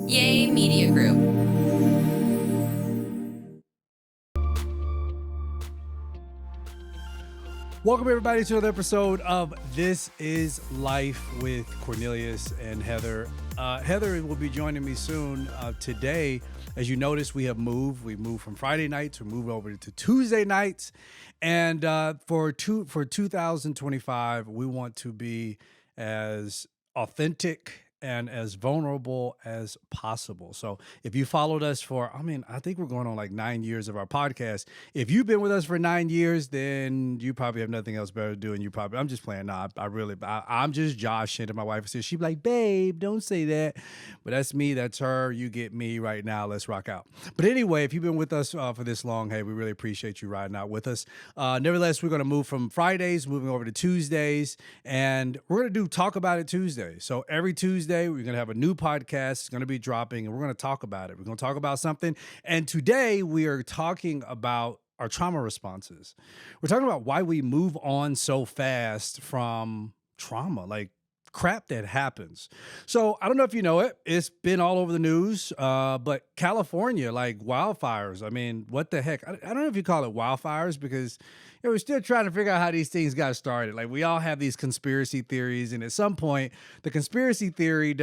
Yay Media Group. Welcome, everybody, to another episode of This Is Life with Cornelius and Heather. Heather will be joining me soon. Today, as you notice, we have moved. We moved from Friday nights. We moved over to Tuesday nights. And for 2025, we want to be as authentic and as vulnerable as possible. So if you followed us for, I think we're going on like 9 years of our podcast. If you've been with us for 9 years, then you probably have nothing else better to do. And you probably, I'm just playing. Nah, I'm just joshing. And my wife says, she'd be like, babe, don't say that. But that's me. That's her. You get me right now. Let's rock out. But anyway, if you've been with us for this long, hey, we really appreciate you riding out with us. Nevertheless, we're going to move from Fridays, moving over to Tuesdays. And we're going to do Talk About It Tuesday. So every Tuesday, we're going to have a new podcast. It's going to be dropping, and we're going to talk about it. We're going to talk about something. And today, we are talking about our trauma responses. We're talking about why we move on so fast from trauma, like crap that happens. So I don't know if you know it. It's been all over the news, but California, like wildfires. I mean, what the heck? I don't know if you call it wildfires because we're still trying to figure out how these things got started. Like we all have these conspiracy theories, and at some point, the conspiracy theory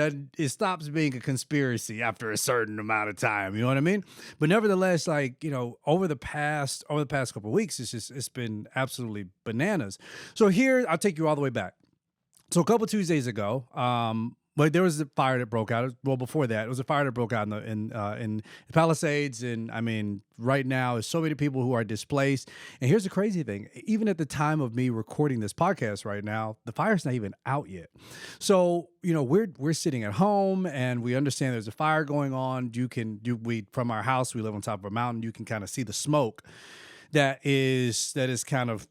stops being a conspiracy after a certain amount of time. You know what I mean? But nevertheless, like over the past couple of weeks, it's been absolutely bananas. So here, I'll take you all the way back. So a couple Tuesdays ago, but there was a fire that broke out. Well, before that, it was a fire that broke out in the Palisades, and I mean, right now, there's so many people who are displaced. And here's the crazy thing: even at the time of me recording this podcast right now, the fire's not even out yet. So we're sitting at home, and we understand there's a fire going on. We from our house, we live on top of a mountain. You can kind of see the smoke that is kind of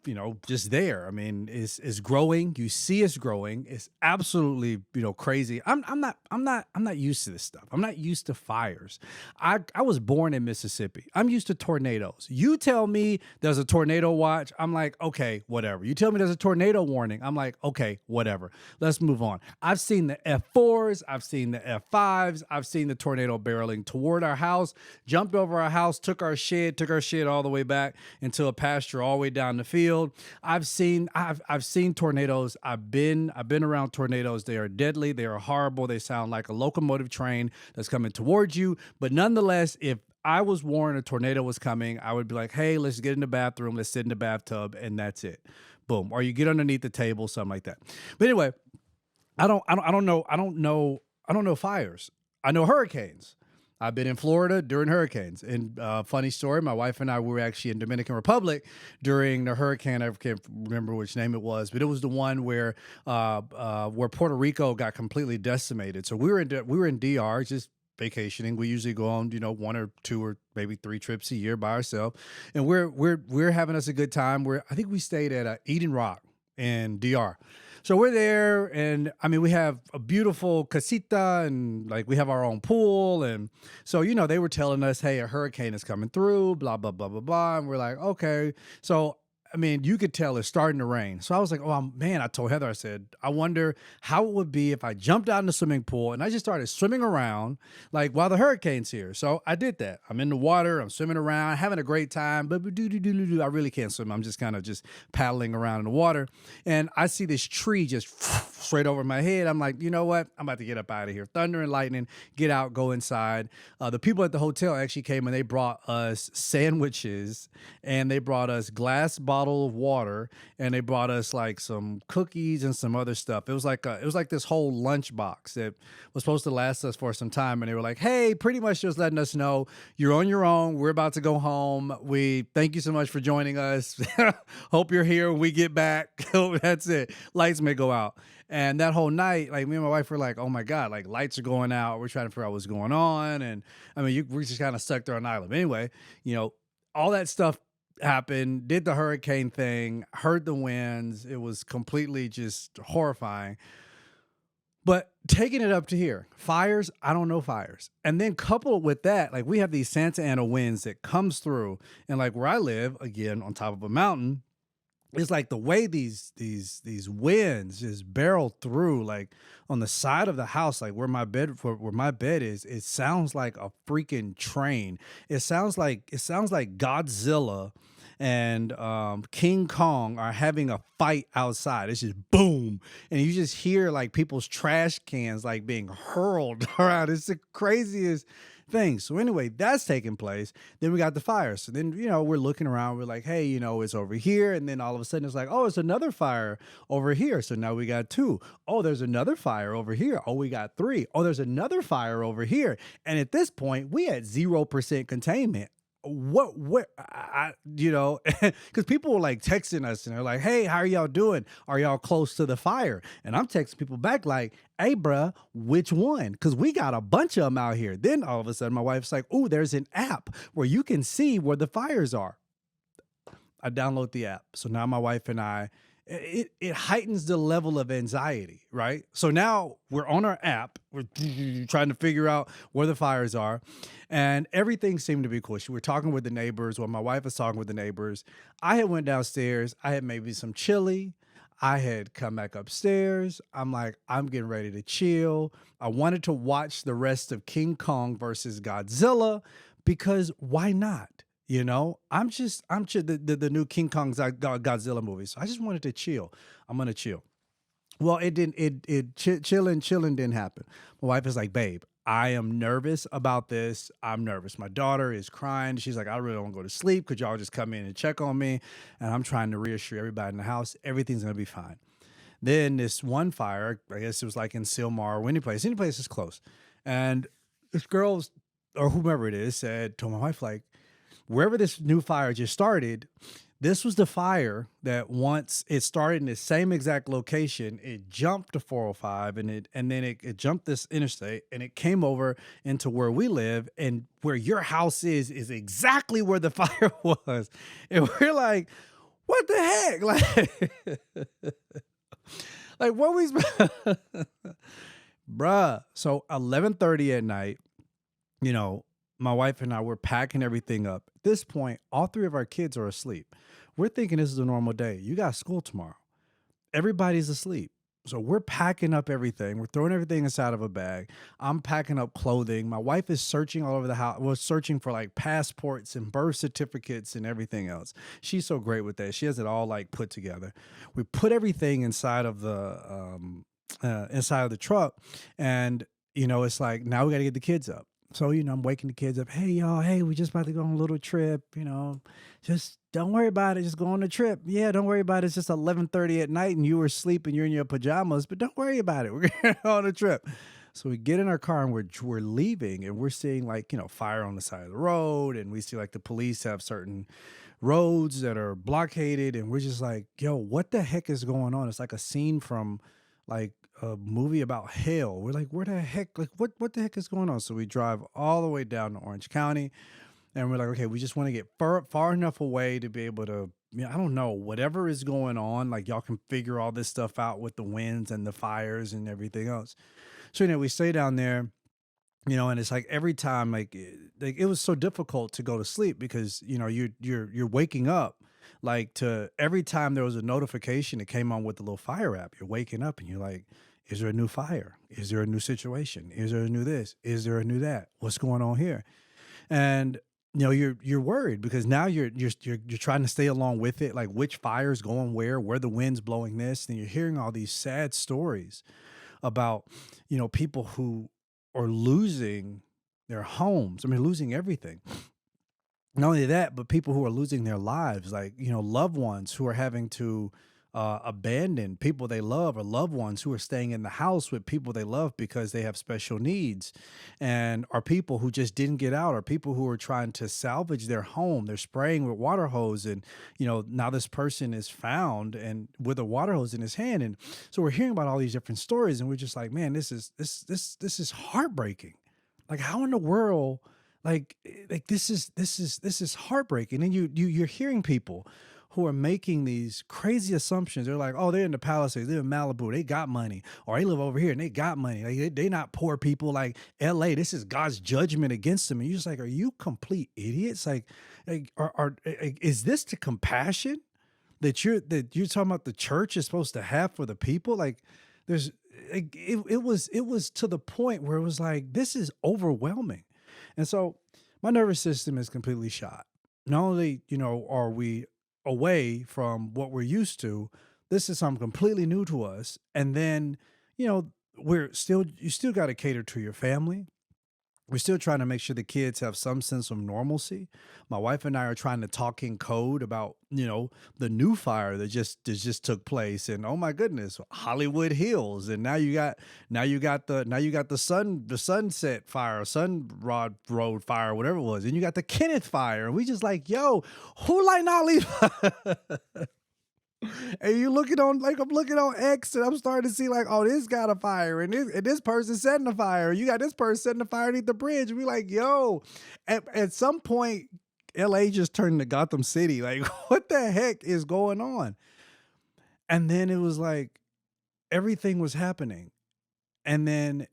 just there. I mean, is growing. You see it's growing. It's absolutely crazy. I'm not used to this stuff. I'm not used to fires. I was born in Mississippi. I'm used to tornadoes. You tell me there's a tornado watch, I'm like, okay, whatever. You tell me there's a tornado warning, I'm like, okay, whatever. Let's move on. I've seen the F4s, I've seen the F5s, I've seen the tornado barreling toward our house, jumped over our house, took our shit all the way back into a pasture all the way down the field. I've seen tornadoes. I've been around tornadoes. They are deadly. They are horrible. They sound like a locomotive train that's coming towards you. But nonetheless, if I was warned a tornado was coming, I would be like, hey, let's get in the bathroom. Let's sit in the bathtub, and that's it. Boom. Or you get underneath the table, something like that. But anyway, I don't know fires. I know hurricanes. I've been in Florida during hurricanes. And funny story, my wife and I were actually in Dominican Republic during the hurricane. I can't remember which name it was, but it was the one where Puerto Rico got completely decimated. So we were in DR just vacationing. We usually go on, one or two or maybe 3 trips a year by ourselves, and we're having us a good time. I think we stayed at Eden Rock in DR. So we're there, and I mean, we have a beautiful casita, and like we have our own pool. And so, they were telling us, hey, a hurricane is coming through, blah, blah, blah, blah, blah. And we're like, okay. So, I mean, you could tell it's starting to rain. So I was like, oh, man, I told Heather, I said, I wonder how it would be if I jumped out in the swimming pool and I just started swimming around like while the hurricane's here. So I did that. I'm in the water. I'm swimming around, having a great time. But I really can't swim. I'm just kind of just paddling around in the water. And I see this tree just straight over my head. I'm like, you know what? I'm about to get up out of here. Thunder and lightning, get out, go inside. The people at the hotel actually came and they brought us sandwiches, and they brought us glass bottles of water, and they brought us like some cookies and some other stuff. It was like this whole lunch box that was supposed to last us for some time, and they were like, hey, pretty much just letting us know you're on your own. We're about to go home. We thank you so much for joining us. Hope you're here when we get back. That's it. Lights may go out. And that whole night, like me and my wife were like, oh my God, like lights are going out. We're trying to figure out what's going on. And I mean, we're just kind of stuck there on an island. But anyway, all that stuff happened, did the hurricane thing, heard the winds. It was completely just horrifying. But taking it up to here, fires, I don't know fires. And then coupled with that, like we have these Santa Ana winds that comes through. And like where I live, again, on top of a mountain, it's like the way these winds just barrel through, like on the side of the house, like where my bed is, it sounds like a freaking train. It sounds like Godzilla and King Kong are having a fight outside. It's just boom, and you just hear like people's trash cans like being hurled around. It's the craziest thing. So anyway, that's taking place. Then we got the fire. So then, we're looking around. We're like, hey, it's over here. And then all of a sudden it's like, oh, it's another fire over here. So now we got two. Oh, there's another fire over here. Oh, we got three. Oh, there's another fire over here. And at this point, we had 0% containment. What because people were like texting us and they're like, hey, how are y'all doing? Are y'all close to the fire? And I'm texting people back like, hey, bruh, which one? Because we got a bunch of them out here. Then all of a sudden my wife's like, oh, there's an app where you can see where the fires are. I download the app. So now my wife and I, it heightens the level of anxiety, right? So now we're on our app. We're trying to figure out where the fires are. And everything seemed to be cool. We're talking with the neighbors. Well, my wife was talking with the neighbors. I had went downstairs. I had maybe some chili. I had come back upstairs. I'm like, I'm getting ready to chill. I wanted to watch the rest of King Kong versus Godzilla because why not? I'm chill, the new King Kong Godzilla movie. So I just wanted to chill. I'm gonna chill. Well, it didn't. Chilling didn't happen. My wife is like, babe, I am nervous about this. I'm nervous. My daughter is crying. She's like, I really don't want to go to sleep. Could y'all just come in and check on me? And I'm trying to reassure everybody in the house, everything's gonna be fine. Then this one fire, I guess it was like in Silmar or any place is close. And this girl's or whomever it is told my wife, like, wherever this new fire just started, this was the fire that once it started in the same exact location, it jumped to 405 and then it jumped this interstate and it came over into where we live, and where your house is exactly where the fire was. And we're like, what the heck? Like what we bruh. So 11:30 at night, my wife and I were packing everything up. At this point, all three of our kids are asleep. We're thinking this is a normal day. You got school tomorrow. Everybody's asleep. So we're packing up everything. We're throwing everything inside of a bag. I'm packing up clothing. My wife is searching all over the house. We're searching for like passports and birth certificates and everything else. She's so great with that. She has it all like put together. We put everything inside of the truck, and it's like now we got to get the kids up. So, I'm waking the kids up. Hey, y'all. Hey, we just about to go on a little trip. Just don't worry about it. Just go on a trip. Yeah, don't worry about it. It's just 11:30 at night and you were asleep and you're in your pajamas, but don't worry about it. We're going on a trip. So we get in our car and we're leaving, and we're seeing like, fire on the side of the road. And we see like the police have certain roads that are blockaded. And we're just like, yo, what the heck is going on? It's like a scene from like a movie about hell. We're like, where the heck, like what the heck is going on? So we drive all the way down to Orange County, and we're like, okay, we just want to get far enough away to be able to, I don't know, whatever is going on, like y'all can figure all this stuff out with the winds and the fires and everything else. So, we stay down there, and it's like every time, like it was so difficult to go to sleep because, you're waking up. Like to every time there was a notification that came on with the little fire app, you're waking up and you're like, is there a new fire? Is there a new situation? Is there a new this? Is there a new that? What's going on here? And you're worried because now you're trying to stay along with it, like which fire's going where the wind's blowing this, and you're hearing all these sad stories about people who are losing their homes. I mean, losing everything. Not only that, but people who are losing their lives, like, loved ones who are having to abandon people they love, or loved ones who are staying in the house with people they love because they have special needs, and are people who just didn't get out, or people who are trying to salvage their home. They're spraying with water hose, and, now this person is found and with a water hose in his hand. And so we're hearing about all these different stories, and we're just like, man, this is heartbreaking. Like, how in the world? Like this is heartbreaking. And you're hearing people who are making these crazy assumptions. They're like, oh, they're in the Palisades, they're in Malibu, they got money, or they live over here and they got money. Like they not poor people. Like LA, this is God's judgment against them. And you're just like, are you complete idiots? Like is this the compassion that you're talking about the church is supposed to have for the people. Like there's it was to the point where it was like this is overwhelming. And so my nervous system is completely shot. Not only, are we away from what we're used to, this is something completely new to us. And then, you know, you still got to cater to your family. We're still trying to make sure the kids have some sense of normalcy. My wife and I are trying to talk in code about, the new fire that just took place, and oh my goodness, Hollywood Hills, and now you got the Sunset Fire, Sun Rod Road Fire, whatever it was, and you got the Kenneth Fire, and we just like, yo, who lighting all these? And you looking on, like I'm looking on X, and I'm starting to see like, oh, this got a fire, and this person setting a fire. You got this person setting a fire underneath the bridge. And we like, yo, at some point, LA just turned into Gotham City. Like, what the heck is going on? And then it was like everything was happening, and then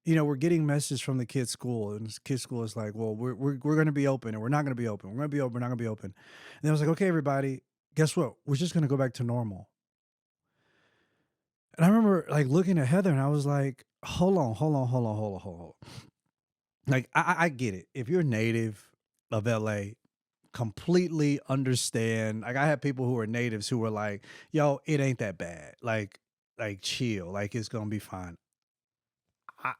we're getting messages from the kids' school, and the kids' school is like, well, we're going to be open, and we're not going to be open. We're going to be open. We're not going to be open. And I was like, okay, everybody, guess what? We're just going to go back to normal. And I remember like looking at Heather, and I was like, hold on, hold on, hold on, hold on, hold on. Like, I get it. If you're a native of LA, completely understand. Like, I have people who are natives who were like, yo, it ain't that bad. Like chill. Like, it's gonna be fine.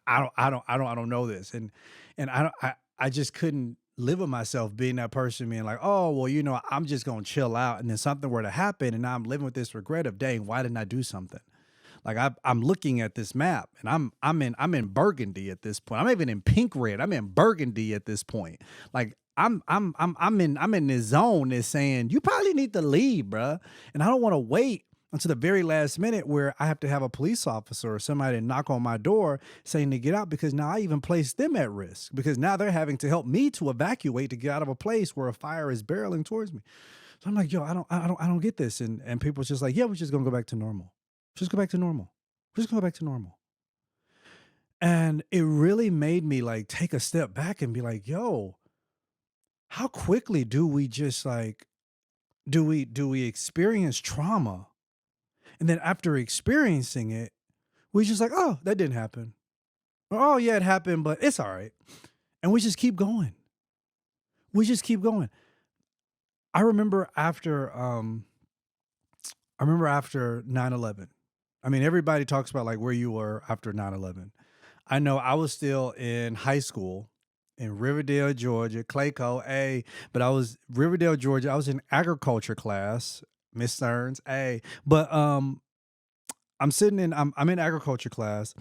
I don't know this. And I just couldn't live with myself being that person being like, oh, well, I'm just gonna chill out, and then something were to happen, and now I'm living with this regret of, dang, why didn't I do something? Like I'm looking at this map, and I'm in burgundy at this point. I'm even in pink red. I'm in burgundy at this point. Like I'm in this zone that's saying you probably need to leave, bruh. And I don't want to wait until the very last minute where I have to have a police officer or somebody to knock on my door saying to get out, because now I even place them at risk, because now they're having to help me to evacuate to get out of a place where a fire is barreling towards me. So I'm like, yo, I don't get this. And people's just like, yeah, we're just gonna go back to normal. Just go back to normal. Just go back to normal. And it really made me like take a step back and be like, yo, how quickly do we just like do we experience trauma? And then after experiencing it, we just like, oh, that didn't happen. Or, oh yeah, it happened, but it's all right. And we just keep going. We just keep going. I remember after I remember after 9/11. I mean, everybody talks about like where you were after 9/11. I know I was still in high school in Riverdale, Georgia, Clayco, but I was Riverdale, Georgia. I was in agriculture class, Miss Stearns, But I'm in agriculture class.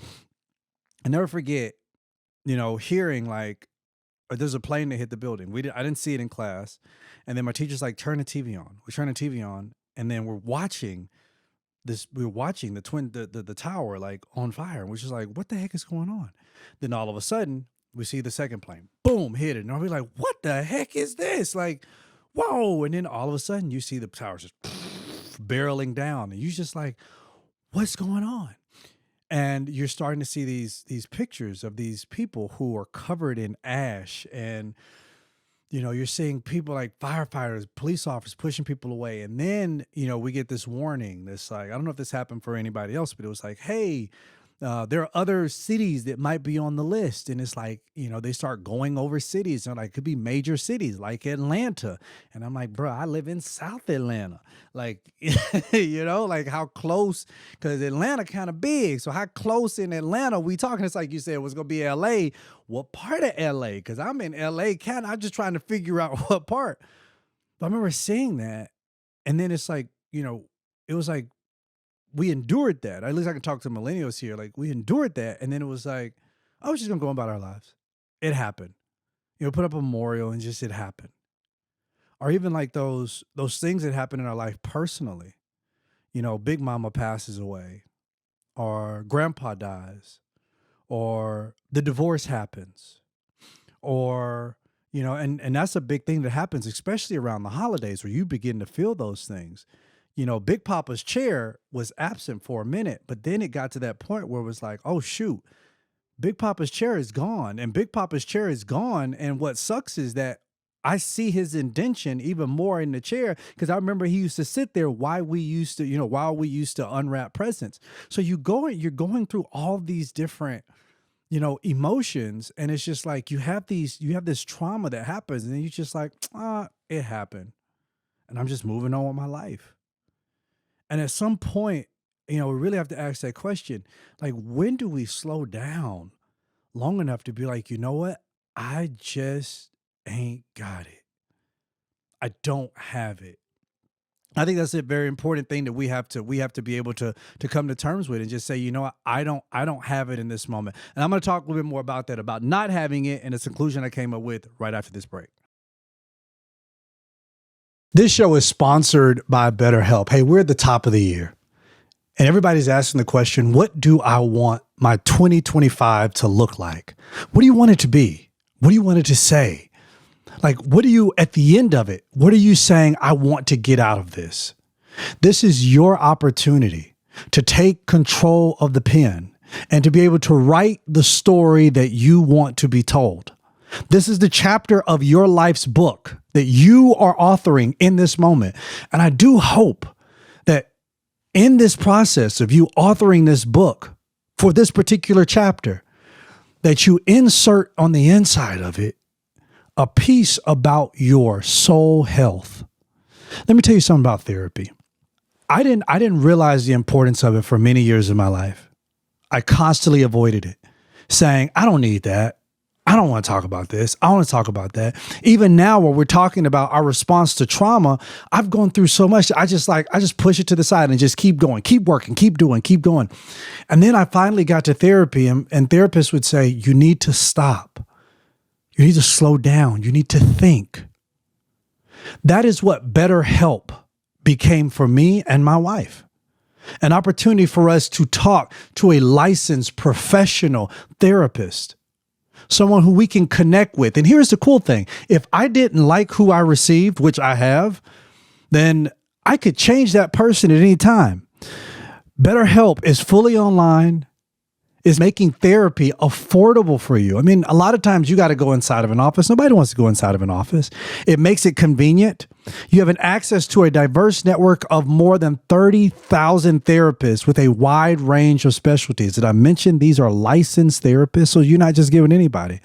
I never forget, hearing like there's a plane that hit the building. I didn't see it in class. And then my teacher's like, turn the TV on. We turn the TV on, and then we're watching the tower like on fire, and we're just like, what the heck is going on? Then all of a sudden we see the second plane, boom, hit it, and I'll be like, what the heck is this? Like, whoa. And then all of a sudden you see the towers just barreling down, and you just like, what's going on? And you're starting to see these pictures of these people who are covered in ash, and you're seeing people like firefighters, police officers pushing people away. And then, we get this warning. This like, I don't know if this happened for anybody else, but it was like, hey, there are other cities that might be on the list. And it's like, they start going over cities, and like, it could be major cities like Atlanta. And I'm like, bro, I live in South Atlanta. Like, like how close, because Atlanta kind of big. So how close in Atlanta we talking? It's like you said, it was going to be LA. What part of LA? Because I'm in LA, I'm just trying to figure out what part. But I remember seeing that. And then it's like, it was like, we endured that. At least I can talk to millennials here. Like, we endured that. And then it was like, I was just going to go about our lives. It happened. Put up a memorial, and just, it happened. Or even like those things that happen in our life personally. Big mama passes away, or grandpa dies, or the divorce happens, or, and that's a big thing that happens, especially around the holidays, where you begin to feel those things. Big Papa's chair was absent for a minute, but then it got to that point where it was like, oh, shoot, Big Papa's chair is gone, and Big Papa's chair is gone. And what sucks is that I see his indention even more in the chair because I remember he used to sit there while we used to unwrap presents. So you're going through all these different, emotions, and it's just like you have this trauma that happens, and then you're just like, it happened, and I'm just moving on with my life. And at some point, we really have to ask that question, like, when do we slow down long enough to be like, you know what? I just ain't got it. I don't have it. I think that's a very important thing that we have to be able to come to terms with and just say, you know what, I don't have it in this moment. And I'm going to talk a little bit more about that, about not having it, and the conclusion I came up with right after this break. This show is sponsored by BetterHelp. Hey, we're at the top of the year, and everybody's asking the question, what do I want my 2025 to look like? What do you want it to be? What do you want it to say? Like, what are you, at the end of it, what are you saying I want to get out of this? This is your opportunity to take control of the pen and to be able to write the story that you want to be told. This is the chapter of your life's book that you are authoring in this moment. And I do hope that in this process of you authoring this book for this particular chapter, that you insert on the inside of it a piece about your soul health. Let me tell you something about therapy. I didn't realize the importance of it for many years of my life. I constantly avoided it, saying, I don't need that. I don't want to talk about this. I want to talk about that. Even now, when we're talking about our response to trauma, I've gone through so much. I just push it to the side and just keep going, keep working, keep doing, keep going. And then I finally got to therapy, and therapists would say, you need to stop. You need to slow down. You need to think. That is what BetterHelp became for me and my wife. An opportunity for us to talk to a licensed professional therapist, someone who we can connect with. And here's the cool thing. If I didn't like who I received, which I have, then I could change that person at any time. BetterHelp is fully online, is making therapy affordable for you. I mean, a lot of times you got to go inside of an office. Nobody wants to go inside of an office. It makes it convenient. You have an access to a diverse network of more than 30,000 therapists with a wide range of specialties. Did I mention these are licensed therapists? So you're not just giving anybody.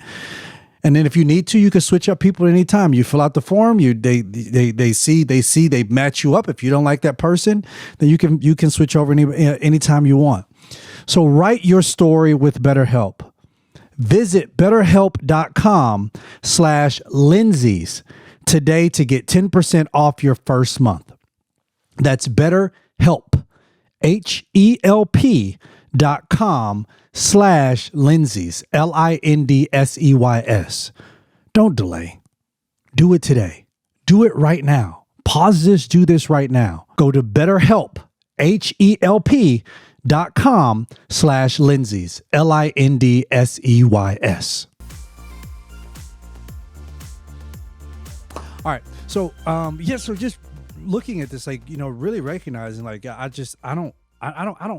And then if you need to, you can switch up people at any time. You fill out the form, they match you up. If you don't like that person, then you can switch over anytime you want. So write your story with BetterHelp. Visit BetterHelp.com/Lindsay's today to get 10% off your first month. That's BetterHelp, HELP.com/Lindsay's, LINDSEYS. Don't delay. Do it today. Do it right now. Pause this. Do this right now. Go to BetterHelp, HELP.com/Lindsay's, LINDSEYS. All right. So, so just looking at this, really recognizing, I don't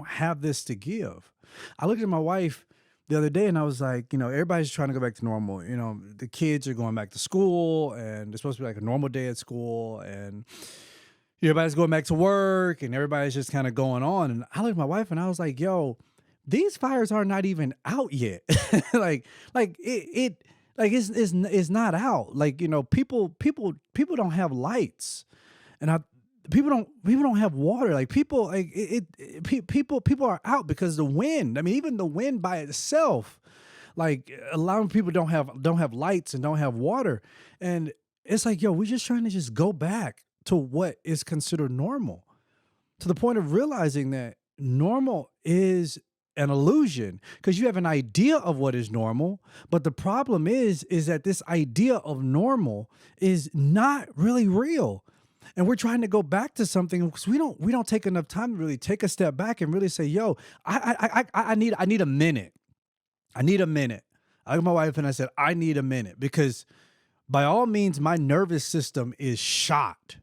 have this to give. I looked at my wife the other day and I was like, everybody's trying to go back to normal. The kids are going back to school and it's supposed to be like a normal day at school, and everybody's going back to work and everybody's just kind of going on. And I looked at my wife and I was like, yo, these fires are not even out yet. It's not out. People don't have lights, and people don't have water. People are out because the wind. I mean, even the wind by itself, a lot of people don't have lights and don't have water. And it's like, yo, we're just trying to just go back to what is considered normal, to the point of realizing that normal is an illusion, because you have an idea of what is normal. But the problem is that this idea of normal is not really real. And we're trying to go back to something because we don't take enough time to really take a step back and really say, yo, I need a minute. I need a minute. I looked at my wife and I said, I need a minute, because by all means, my nervous system is shot.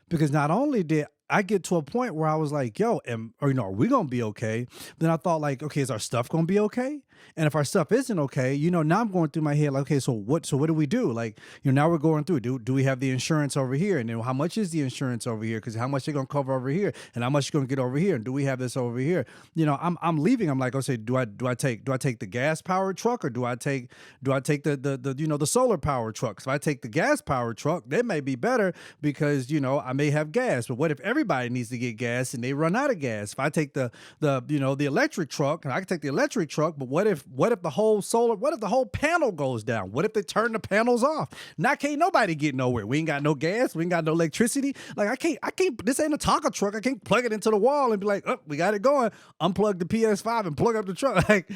Because not only did I get to a point where I was like, yo, are we going to be okay? Then I thought, okay, is our stuff going to be okay? And if our stuff isn't okay, now I'm going through my head like, okay, so what do we do? Like, now we're going through, do we have the insurance over here? And then how much is the insurance over here? Because how much they're gonna cover over here, and how much you're gonna get over here, and do we have this over here? I'm leaving. I'm like, okay, do I take the gas powered truck, or do I take the solar powered truck? So if I take the gas powered truck, that may be better because I may have gas. But what if everybody needs to get gas and they run out of gas? If I take the electric truck, and I can take the electric truck, but what if the whole panel goes down? What if they turn the panels off? Now can't nobody get nowhere. We ain't got no gas. We ain't got no electricity. Like I can't. This ain't a taco truck. I can't plug it into the wall and be like, oh, we got it going. Unplug the PS5 and plug up the truck. Like,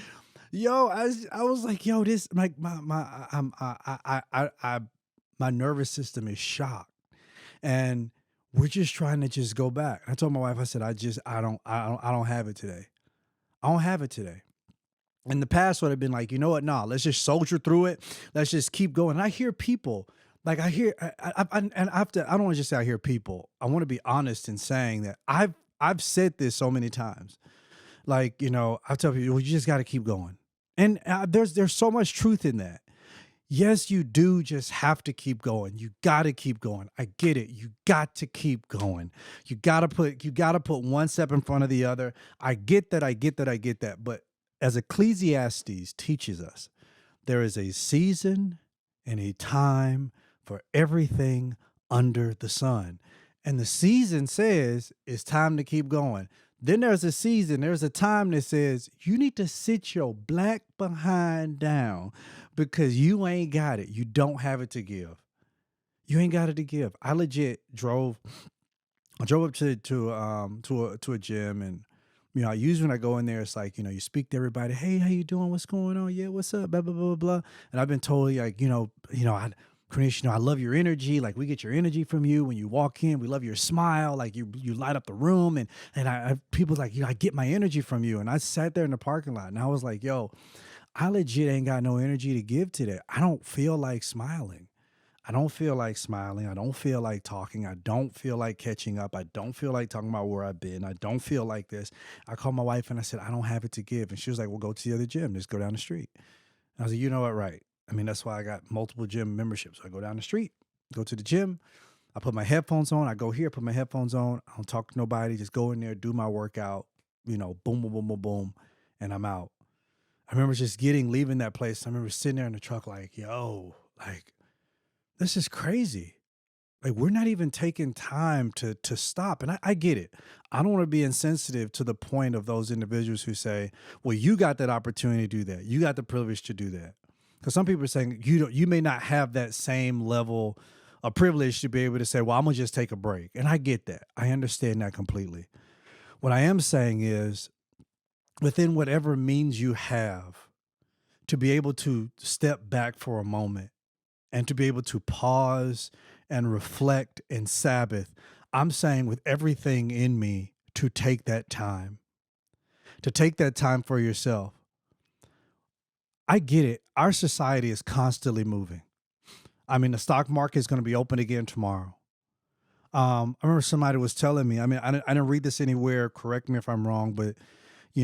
yo, I was like, yo, this like my nervous system is shocked, and we're just trying to just go back. I told my wife, I said, I don't have it today. I don't have it today. In the past would have been like, you know what? Nah, let's just soldier through it. Let's just keep going. And I hear people like and I have to. I don't want to just say I hear people. I want to be honest in saying that I've said this so many times. Like, I tell people, well, you just got to keep going. And there's so much truth in that. Yes, you do just have to keep going. You got to keep going. I get it. You got to keep going. You got to put one step in front of the other. I get that. I get that. I get that. But as Ecclesiastes teaches us, there is a season and a time for everything under the sun. And the season says it's time to keep going. Then there's a time that says you need to sit your black behind down because you ain't got it. You don't have it to give. You ain't got it to give. I legit I drove up to a gym, and usually when I go in there, it's like, you speak to everybody. Hey, how you doing? What's going on? Yeah, what's up? Blah blah blah blah blah. And I've been told like, Cornelius, I love your energy. Like, we get your energy from you when you walk in. We love your smile. Like, you light up the room, and I people like, I get my energy from you. And I sat there in the parking lot, and I was like, yo, I legit ain't got no energy to give today. I don't feel like smiling. I don't feel like smiling. I don't feel like talking. I don't feel like catching up. I don't feel like talking about where I've been. I don't feel like this. I called my wife and I said, I don't have it to give. And she was like, well, go to the other gym. Just go down the street. And I was like, you know what? Right. I mean, that's why I got multiple gym memberships. I go down the street, go to the gym. I put my headphones on. I go here, put my headphones on. I don't talk to nobody. Just go in there, do my workout, boom, boom, boom, boom, boom. And I'm out. I remember just leaving that place. I remember sitting there in the truck like, yo, like, this is crazy. Like, we're not even taking time to stop. And I get it. I don't want to be insensitive to the point of those individuals who say, well, you got that opportunity to do that. You got the privilege to do that. Because some people are saying you may not have that same level of privilege to be able to say, well, I'm going to just take a break. And I get that. I understand that completely. What I am saying is, within whatever means you have, to be able to step back for a moment and to be able to pause and reflect and Sabbath, I'm saying with everything in me to take that time for yourself. I get it. Our society is constantly moving. I mean, the stock market is going to be open again tomorrow. I remember somebody was telling me. I mean, I didn't read this anywhere. Correct me if I'm wrong, but the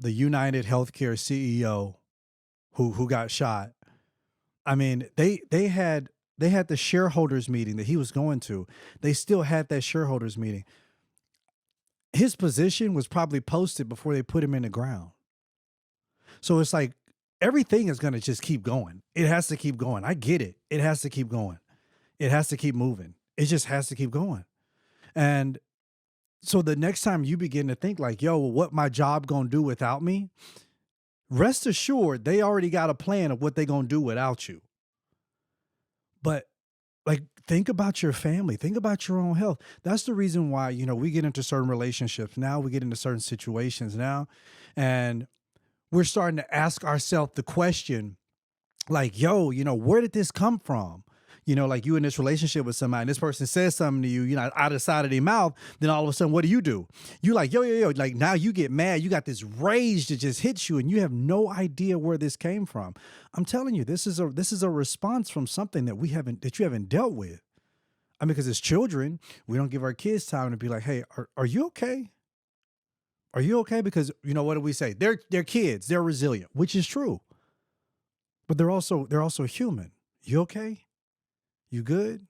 United Healthcare CEO who got shot. I mean, they had the shareholders meeting that he was going to. They still had that shareholders meeting. His position was probably posted before they put him in the ground. So it's like everything is going to just keep going. It has to keep going. I get it. It has to keep going. It has to keep moving. It just has to keep going. And so the next time you begin to think like, yo, well, what my job going to do without me? Rest assured, they already got a plan of what they're going to do without you. But like, think about your family. Think about your own health. That's the reason why, we get into certain relationships now. We get into certain situations now. And we're starting to ask ourselves the question, like, yo, where did this come from? Like you in this relationship with somebody, and this person says something to you, out of the side of their mouth, then all of a sudden, what do? You like, yo, like now you get mad. You got this rage that just hits you, and you have no idea where this came from. I'm telling you, this is a response from something that you haven't dealt with. I mean, because as children, we don't give our kids time to be like, hey, are you okay? Are you okay? Because you know what do we say? They're kids. They're resilient, which is true. But they're also human. You okay? You good?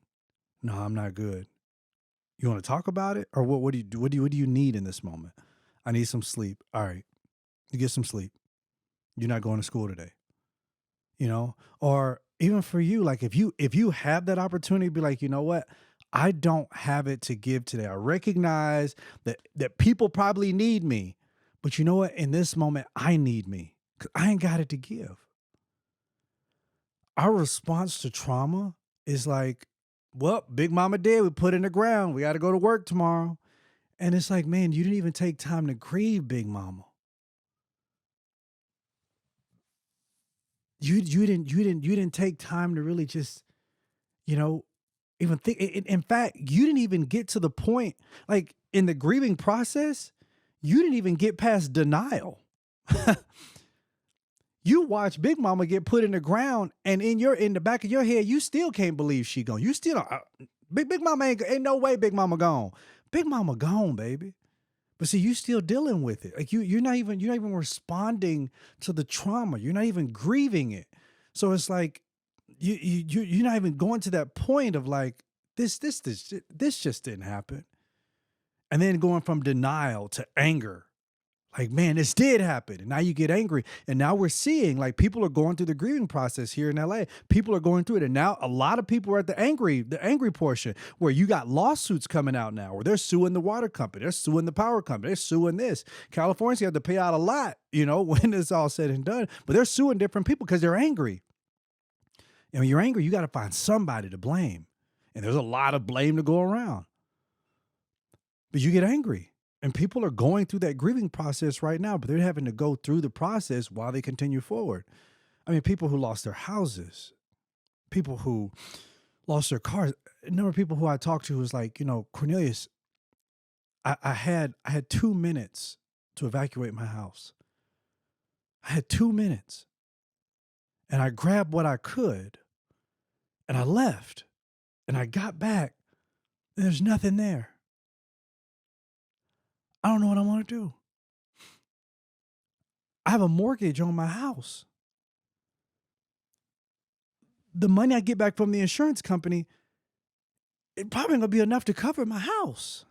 No, I'm not good. You want to talk about it, or what do you do? What do you need in this moment? I need some sleep. All right, you get some sleep. You're not going to school today. Or even for you, like if you have that opportunity, be like, you know what? I don't have it to give today. I recognize that people probably need me, but you know what? In this moment, I need me because I ain't got it to give. Our response to trauma is like, well, Big Mama dead. We put in the ground. We got to go to work tomorrow. And it's like, man, you didn't even take time to grieve Big Mama. You didn't take time to really just, you know, even think. In fact, you didn't even get to the point, like in the grieving process, you didn't even get past denial. You watch Big Mama get put in the ground, and in the back of your head, you still can't believe she gone. You still Big Mama ain't no way Big Mama gone. Big Mama gone, baby. But see, you still dealing with it. Like you're not even responding to the trauma. You're not even grieving it. So it's like you're not even going to that point of like this just didn't happen. And then going from denial to anger. Like, man, this did happen. And now you get angry. And now we're seeing like people are going through the grieving process here in LA. People are going through it. And now a lot of people are at the angry portion where you got lawsuits coming out now where they're suing the water company. They're suing the power company. They're suing this. Californians have to pay out a lot, when it's all said and done. But they're suing different people because they're angry. And when you're angry, you got to find somebody to blame. And there's a lot of blame to go around. But you get angry. And people are going through that grieving process right now, but they're having to go through the process while they continue forward. I mean, people who lost their houses, people who lost their cars. A number of people who I talked to was like, Cornelius, I had 2 minutes to evacuate my house. I had 2 minutes. And I grabbed what I could and I left. And I got back and there's nothing there. I don't know what I want to do. I have a mortgage on my house. The money I get back from the insurance company, it probably ain't gonna be enough to cover my house.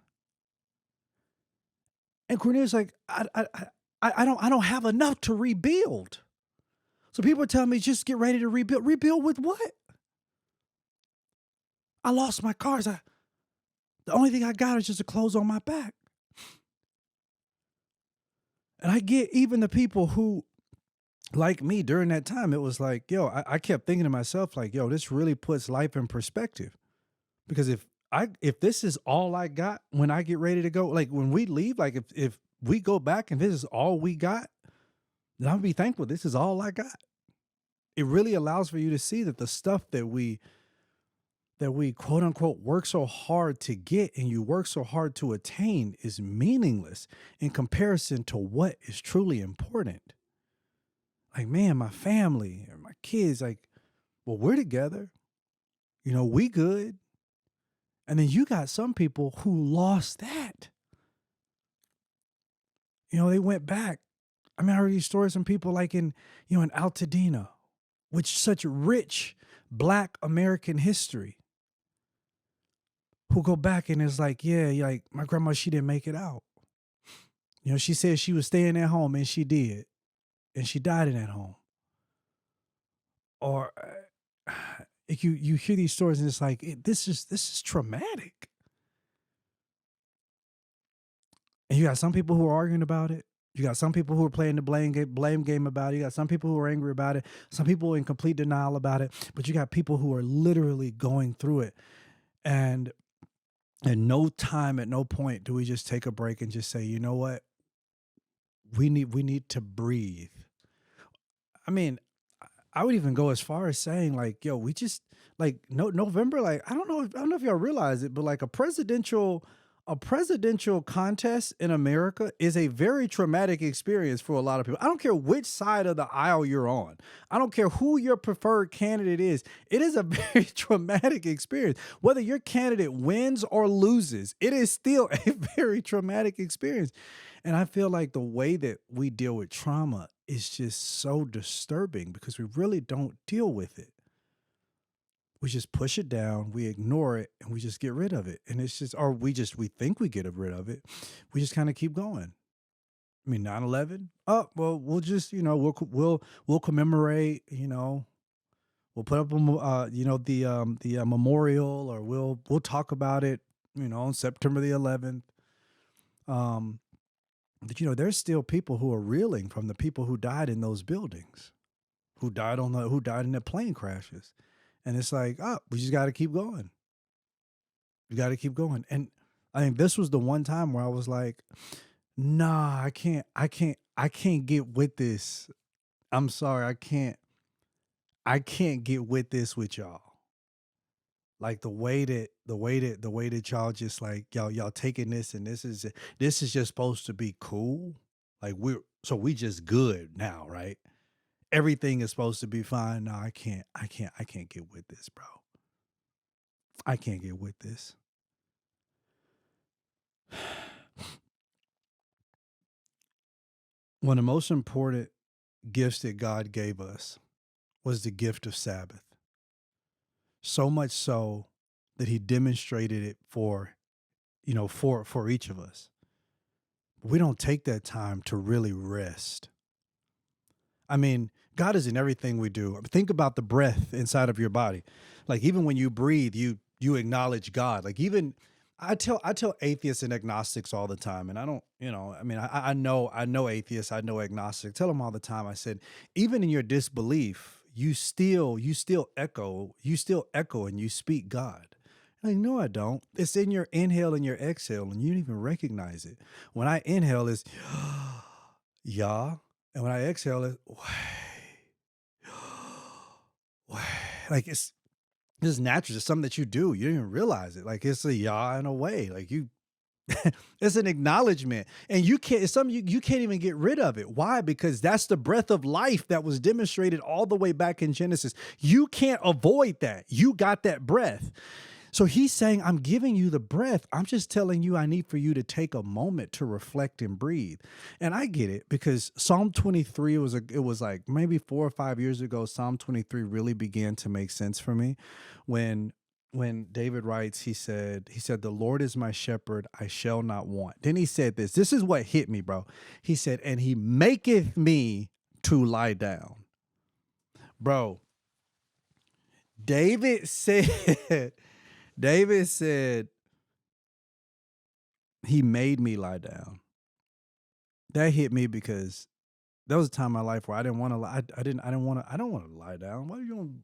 And Cornelius like, I don't have enough to rebuild. So people are telling me just get ready to rebuild. Rebuild with what? I lost my cars. The only thing I got is just the clothes on my back. And I get even the people who, like me during that time, it was like, yo, I kept thinking to myself, like, yo, this really puts life in perspective. Because if this is all I got when I get ready to go, like when we leave, like if we go back and this is all we got, then I'll be thankful this is all I got. It really allows for you to see that the stuff that we quote unquote work so hard to get and you work so hard to attain is meaningless in comparison to what is truly important. Like, man, my family or my kids, like, well, we're together. We good. And then you got some people who lost that. They went back. I mean, I heard these stories from people like in Altadena, which such rich Black American history, who go back and is like, yeah, like my grandma, she didn't make it out. She said she was staying at home and she did. And she died in that home. Or if you hear these stories and it's like, this is traumatic. And you got some people who are arguing about it. You got some people who are playing the blame game about it. You got some people who are angry about it. Some people in complete denial about it. But you got people who are literally going through it. And at no time, at no point do we just take a break and just say, you know what? We need to breathe. I mean, I would even go as far as saying like, yo, we just like November, like I don't know if y'all realize it, but like a presidential a presidential contest in America is a very traumatic experience for a lot of people. I don't care which side of the aisle you're on. I don't care who your preferred candidate is. It is a very traumatic experience. Whether your candidate wins or loses, it is still a very traumatic experience. And I feel like the way that we deal with trauma is just so disturbing because we really don't deal with it. We just push it down, we ignore it, and we just get rid of it. And it's just, or we think we get rid of it. We just kind of keep going. I mean, 9/11. Oh, well, we'll just, we'll commemorate, we'll put up, the memorial, or we'll talk about it, on September the 11th. But, there's still people who are reeling from the people who died in those buildings, who died in the plane crashes. And it's like, oh, we just got to keep going. You got to keep going. And I think this was the one time where I was like, nah, I can't get with this. I'm sorry. I can't get with this with y'all. Like the way that y'all just like, y'all taking this, and this is just supposed to be cool. Like we just good now, right? Everything is supposed to be fine. No, I can't get with this, bro. I can't get with this. One of the most important gifts that God gave us was the gift of Sabbath. So much so that he demonstrated it for each of us. We don't take that time to really rest. I mean, God is in everything we do. Think about the breath inside of your body. Like even when you breathe, you acknowledge God. Like even I tell atheists and agnostics all the time, and I don't, I mean, I know atheists, I know agnostics. Tell them all the time. I said, even in your disbelief, you still echo, and you speak God. Like, no, I don't. It's in your inhale and your exhale, and you don't even recognize it. When I inhale, it's Yah. And when I exhale, it's like it's just natural. It's something that you do. You don't even realize it. Like it's a Yah in a way. Like you, it's an acknowledgement, and you can't. It's something you can't even get rid of it. Why? Because that's the breath of life that was demonstrated all the way back in Genesis. You can't avoid that. You got that breath. So he's saying, I'm giving you the breath. I'm just telling you, I need for you to take a moment to reflect and breathe. And I get it because Psalm 23 it was like maybe 4 or 5 years ago. Psalm 23 really began to make sense for me when David writes, he said, the Lord is my shepherd, I shall not want. Then he said this is what hit me, bro. He said, and he maketh me to lie down. Bro, David said, he made me lie down. That hit me because there was a time in my life where I didn't want to lie. I don't want to lie down.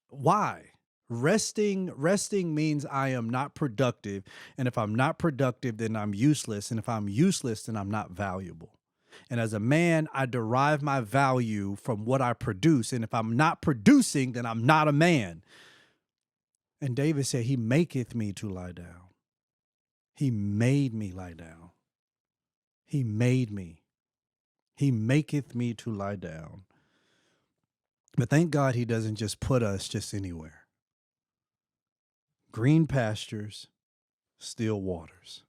Why? Resting means I am not productive. And if I'm not productive, then I'm useless. And if I'm useless, then I'm not valuable. And as a man, I derive my value from what I produce. And if I'm not producing, then I'm not a man. And David said, he maketh me to lie down. He made me lie down. He made me. He maketh me to lie down. But thank God he doesn't just put us just anywhere. Green pastures, still waters.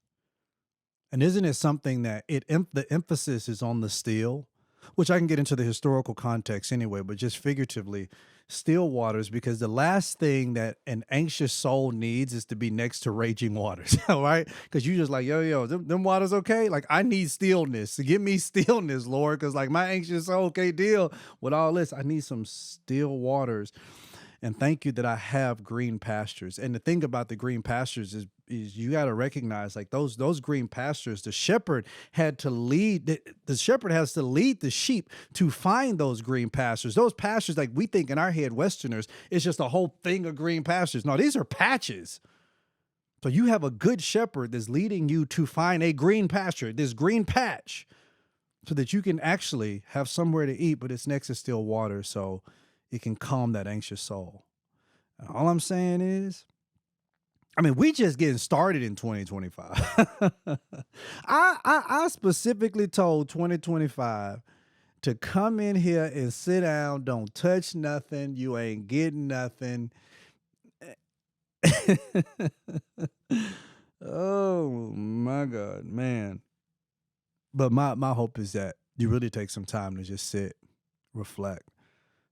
And isn't it something that the emphasis is on the still, which I can get into the historical context anyway, but just figuratively, still waters, because the last thing that an anxious soul needs is to be next to raging waters, all right? Because you just like, yo, them waters okay? Like, I need stillness. Give me stillness, Lord, because like my anxious soul can't deal with all this. I need some still waters. And thank you that I have green pastures. And the thing about the green pastures is you got to recognize like those green pastures, the shepherd had to lead, the shepherd has to lead the sheep to find those green pastures. Those pastures, like we think in our head, Westerners, it's just a whole thing of green pastures. No, these are patches. So you have a good shepherd that's leading you to find a green pasture, this green patch, so that you can actually have somewhere to eat, but it's next to still water. So it can calm that anxious soul. And all I'm saying is I mean, we just getting started in 2025. I specifically told 2025 to come in here and sit down, don't touch nothing, you ain't getting nothing. Oh my God, man. But my hope is that you really take some time to just sit, reflect,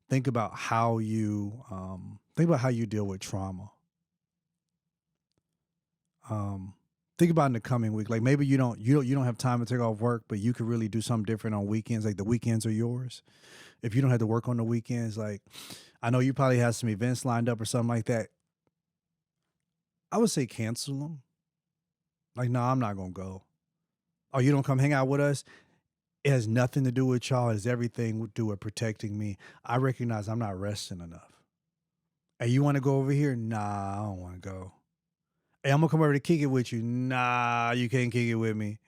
think about how you deal with trauma. Um, think about in the coming week. Like maybe you don't have time to take off work, but you could really do something different on weekends. Like the weekends are yours. If you don't have to work on the weekends, like I know you probably have some events lined up or something like that. I would say cancel them. Like, no, I'm not gonna go. Oh, you don't come hang out with us? It has nothing to do with y'all. It has everything to do with protecting me. I recognize I'm not resting enough. Hey, you want to go over here? Nah, I don't want to go. Hey, I'm gonna come over to kick it with you. Nah, you can't kick it with me.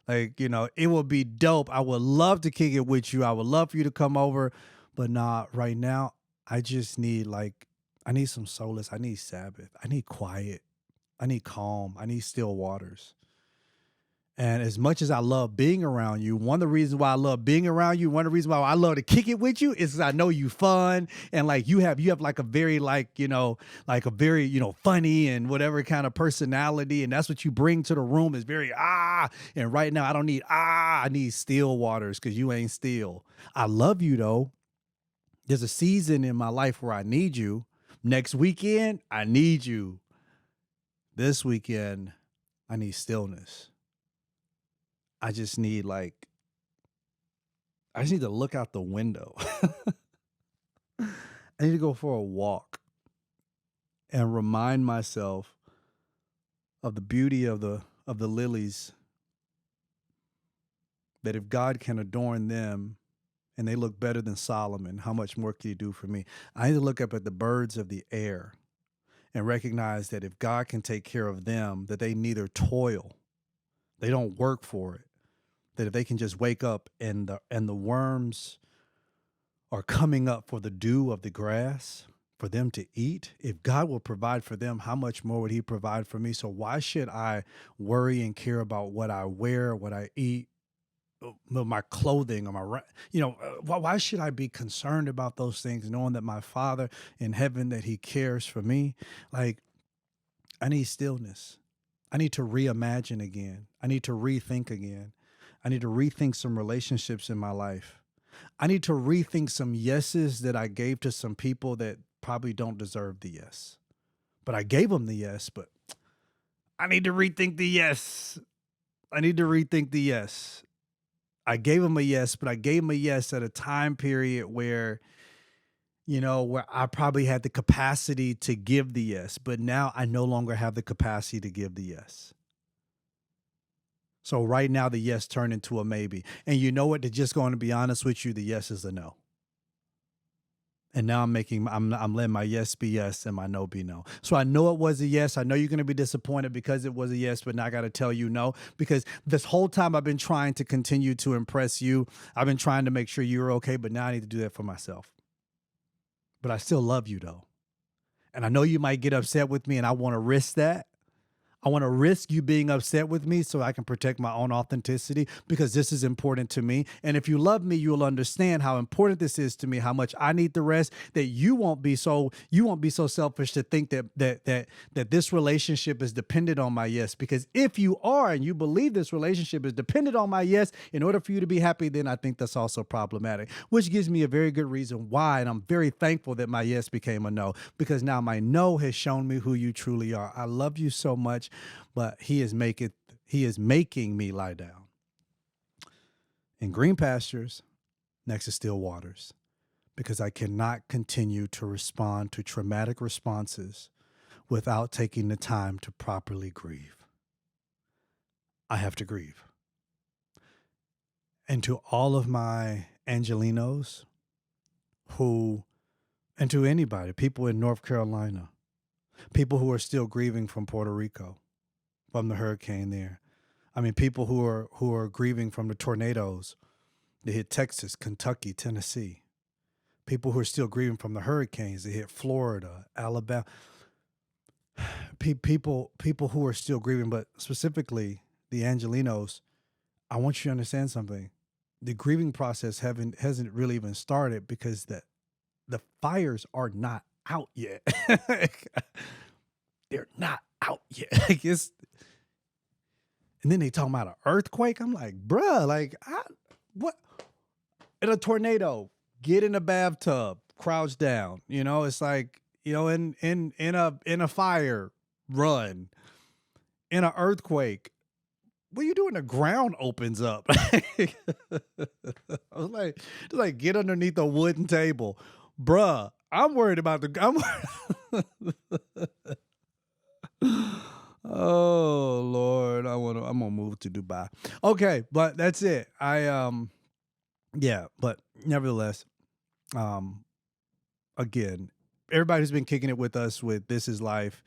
Like, it would be dope. I would love to kick it with you. I would love for you to come over. But nah, right now, I just need I need some solace. I need Sabbath. I need quiet. I need calm. I need still waters. And as much as I love being around you, one of the reasons why I love being around you, one of the reasons why I love to kick it with you is 'cause I know you fun and like you have like a very like a very, funny and whatever kind of personality. And that's what you bring to the room is very And right now I don't need I need still waters because you ain't still. I love you though. There's a season in my life where I need you. Next weekend, I need you. This weekend, I need stillness. I just need I just need to look out the window. I need to go for a walk and remind myself of the beauty of the lilies, that if God can adorn them and they look better than Solomon, how much more can he do for me? I need to look up at the birds of the air and recognize that if God can take care of them, that they neither toil, they don't work for it. That if they can just wake up and the worms are coming up for the dew of the grass for them to eat, if God will provide for them, how much more would he provide for me? So why should I worry and care about what I wear, what I eat, my clothing, or why should I be concerned about those things, knowing that my Father in heaven, that he cares for me? Like, I need stillness. I need to reimagine again. I need to rethink again. I need to rethink some relationships in my life. I need to rethink some yeses that I gave to some people that probably don't deserve the yes. But I gave them the yes, but I need to rethink the yes. I need to rethink the yes. I gave them a yes, but I gave them a yes at a time period where, where I probably had the capacity to give the yes, but now I no longer have the capacity to give the yes. So right now the yes turned into a maybe. And you know what? To just going to be honest with you, the yes is a no. And now I'm letting my yes be yes and my no be no. So I know it was a yes. I know you're going to be disappointed because it was a yes, but now I got to tell you no, because this whole time I've been trying to continue to impress you. I've been trying to make sure you're okay, but now I need to do that for myself. But I still love you though. And I know you might get upset with me, and I want to risk that. I want to risk you being upset with me so I can protect my own authenticity, because this is important to me. And if you love me, you'll understand how important this is to me, how much I need the rest, that you won't be so selfish to think that this relationship is dependent on my yes. Because if you are and you believe this relationship is dependent on my yes in order for you to be happy, then I think that's also problematic, which gives me a very good reason why. And I'm very thankful that my yes became a no, because now my no has shown me who you truly are. I love you so much. But he is making me lie down in green pastures next to still waters, because I cannot continue to respond to traumatic responses without taking the time to properly grieve. I have to grieve. And to all of my Angelinos and to anybody, people in North Carolina, people who are still grieving from Puerto Rico, from the hurricane there. I mean, people who are grieving from the tornadoes that hit Texas, Kentucky, Tennessee. People who are still grieving from the hurricanes that hit Florida, Alabama. people who are still grieving, but specifically the Angelinos, I want you to understand something. The grieving process hasn't really even started because the fires are not out yet. They're not out yet. Like and then they talking about an earthquake. I'm like, bruh, like what? In a tornado, get in a bathtub, crouch down. It's like, in a fire, run. In an earthquake, what are you doing? The ground opens up. I was like, get underneath a wooden table, bruh. I'm worried about Oh Lord, I'm gonna move to Dubai. Okay, but that's it. Yeah, but nevertheless, um, again, everybody who's been kicking it with us with This Is Life.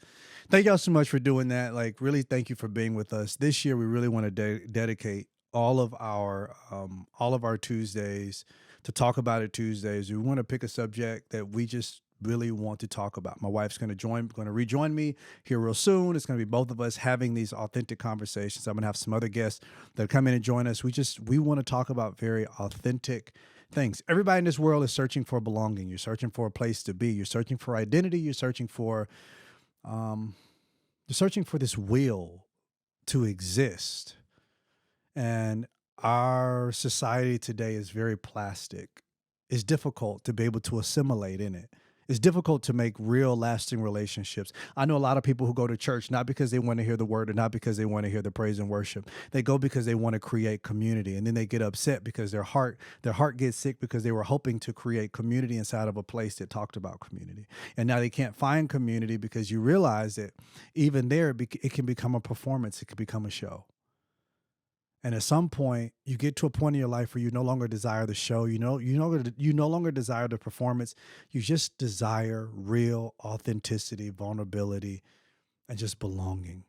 Thank y'all so much for doing that. Like, really, thank you for being with us this year. We really want to dedicate all of our Tuesdays to Talk About It Tuesdays. We want to pick a subject that we just really want to talk about. My wife's going to rejoin me here real soon. It's going to be both of us having these authentic conversations. I'm going to have some other guests that come in and join us. We want to talk about very authentic things. Everybody in this world is searching for belonging. You're searching for a place to be. You're searching for identity. Um, you're searching for this will to exist. And our society today is very plastic. It's difficult to be able to assimilate in it. It's difficult to make real lasting relationships. I know a lot of people who go to church not because they want to hear the word or not because they want to hear the praise and worship. They go because they want to create community, and then they get upset because their heart gets sick because they were hoping to create community inside of a place that talked about community. And now they can't find community because you realize that even there it can become a performance, it can become a show. And at some point, you get to a point in your life where you no longer desire the show. You no longer desire the performance. You just desire real authenticity, vulnerability, and just belonging.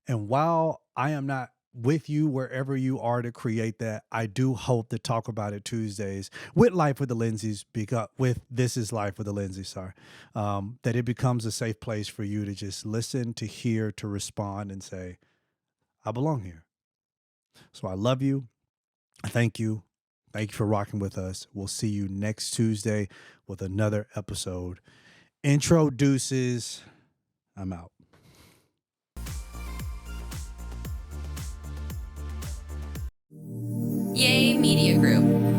And while I am not with you wherever you are to create that, I do hope to Talk About It Tuesdays with Life with the Lindsays, with This Is Life with the Lindsays, that it becomes a safe place for you to just listen, to hear, to respond, and say, I belong here. So I love you. Thank you. Thank you for rocking with us. We'll see you next Tuesday with another episode. Introduces. I'm out. Yay Media Group.